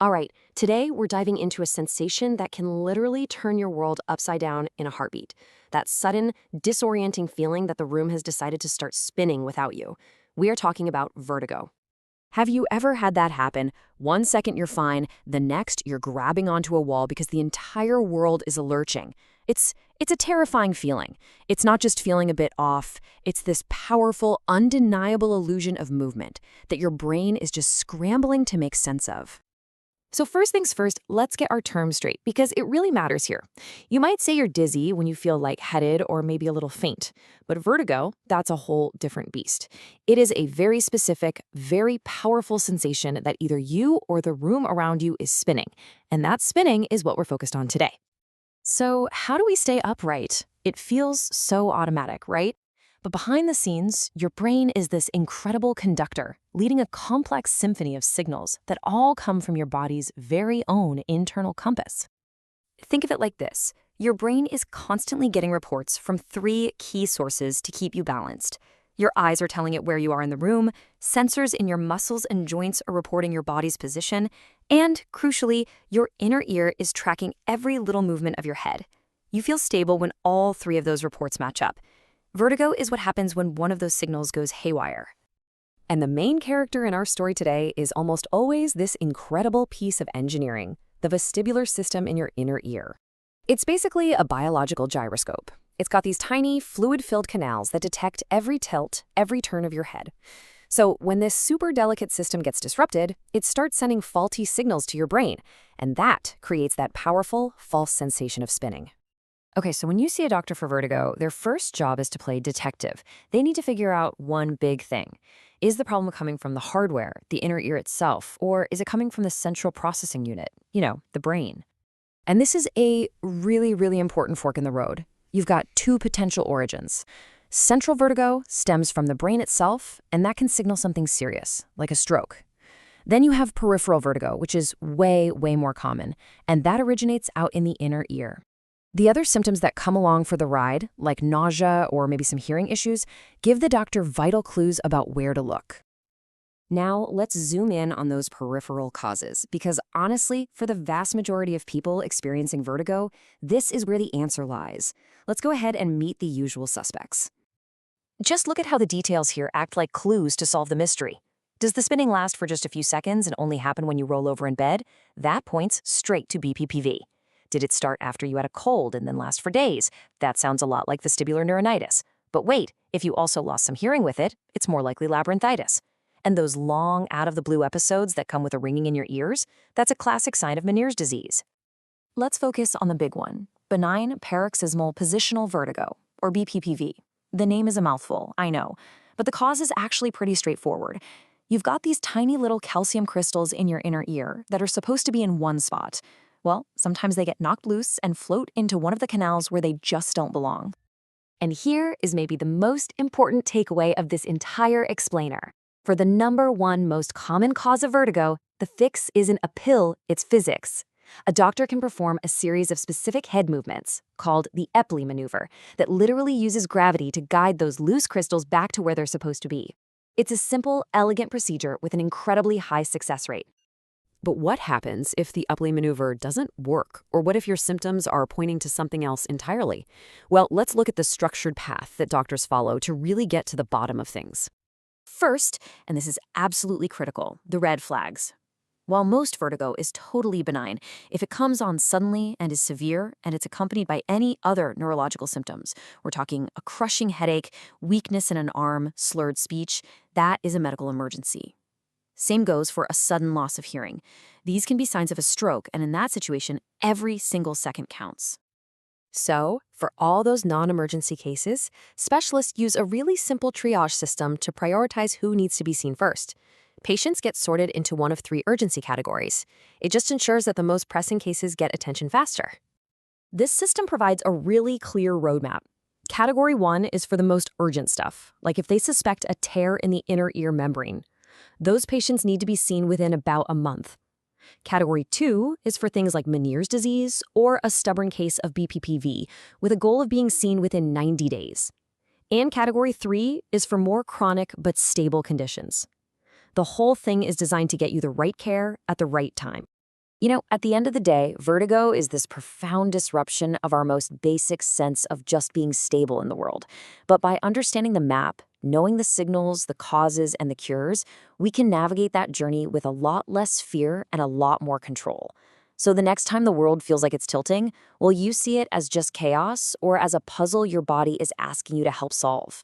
All right, today we're diving into a sensation that can literally turn your world upside down in a heartbeat. That sudden, disorienting feeling that the room has decided to start spinning without you. We are talking about vertigo. Have you ever had that happen? One second you're fine, the next you're grabbing onto a wall because the entire world is lurching. It's a terrifying feeling. It's not just feeling a bit off, it's this powerful, undeniable illusion of movement that your brain is just scrambling to make sense of. So first things first, let's get our terms straight because it really matters here. You might say you're dizzy when you feel lightheaded or maybe a little faint, but vertigo, that's a whole different beast. It is a very specific, very powerful sensation that either you or the room around you is spinning, and that spinning is what we're focused on today. So how do we stay upright? It feels so automatic, right? But behind the scenes, your brain is this incredible conductor, leading a complex symphony of signals that all come from your body's very own internal compass. Think of it like this. Your brain is constantly getting reports from three key sources to keep you balanced. Your eyes are telling it where you are in the room, sensors in your muscles and joints are reporting your body's position, and, crucially, your inner ear is tracking every little movement of your head. You feel stable when all three of those reports match up. Vertigo is what happens when one of those signals goes haywire. And the main character in our story today is almost always this incredible piece of engineering, the vestibular system in your inner ear. It's basically a biological gyroscope. It's got these tiny, fluid-filled canals that detect every tilt, every turn of your head. So when this super delicate system gets disrupted, it starts sending faulty signals to your brain, and that creates that powerful, false sensation of spinning. Okay, so when you see a doctor for vertigo, their first job is to play detective. They need to figure out one big thing. Is the problem coming from the hardware, the inner ear itself, or is it coming from the central processing unit, the brain? And this is a really, really important fork in the road. You've got two potential origins. Central vertigo stems from the brain itself, and that can signal something serious, like a stroke. Then you have peripheral vertigo, which is way, way more common, and that originates out in the inner ear. The other symptoms that come along for the ride, like nausea or maybe some hearing issues, give the doctor vital clues about where to look. Now, let's zoom in on those peripheral causes, because honestly, for the vast majority of people experiencing vertigo, this is where the answer lies. Let's go ahead and meet the usual suspects. Just look at how the details here act like clues to solve the mystery. Does the spinning last for just a few seconds and only happen when you roll over in bed? That points straight to BPPV. Did it start after you had a cold and then last for days? That sounds a lot like vestibular neuronitis. But wait, if you also lost some hearing with it, it's more likely labyrinthitis. And those long, out-of-the-blue episodes that come with a ringing in your ears, that's a classic sign of Meniere's disease. Let's focus on the big one, benign paroxysmal positional vertigo, or BPPV. The name is a mouthful, I know, but the cause is actually pretty straightforward. You've got these tiny little calcium crystals in your inner ear that are supposed to be in one spot. Well, sometimes they get knocked loose and float into one of the canals where they just don't belong. And here is maybe the most important takeaway of this entire explainer. For the number one most common cause of vertigo, the fix isn't a pill, it's physics. A doctor can perform a series of specific head movements, called the Epley maneuver, that literally uses gravity to guide those loose crystals back to where they're supposed to be. It's a simple, elegant procedure with an incredibly high success rate. But what happens if the Epley maneuver doesn't work? Or what if your symptoms are pointing to something else entirely? Well, let's look at the structured path that doctors follow to really get to the bottom of things. First, and this is absolutely critical, the red flags. While most vertigo is totally benign, if it comes on suddenly and is severe and it's accompanied by any other neurological symptoms, we're talking a crushing headache, weakness in an arm, slurred speech, that is a medical emergency. Same goes for a sudden loss of hearing. These can be signs of a stroke, and in that situation, every single second counts. So, for all those non-emergency cases, specialists use a really simple triage system to prioritize who needs to be seen first. Patients get sorted into one of three urgency categories. It just ensures that the most pressing cases get attention faster. This system provides a really clear roadmap. Category 1 is for the most urgent stuff, like if they suspect a tear in the inner ear membrane. Those patients need to be seen within about a month. Category 2 is for things like Meniere's disease or a stubborn case of BPPV, with a goal of being seen within 90 days. And Category 3 is for more chronic but stable conditions. The whole thing is designed to get you the right care at the right time. At the end of the day, vertigo is this profound disruption of our most basic sense of just being stable in the world. But by understanding the map, knowing the signals, the causes, and the cures, we can navigate that journey with a lot less fear and a lot more control. So the next time the world feels like it's tilting, will you see it as just chaos or as a puzzle your body is asking you to help solve?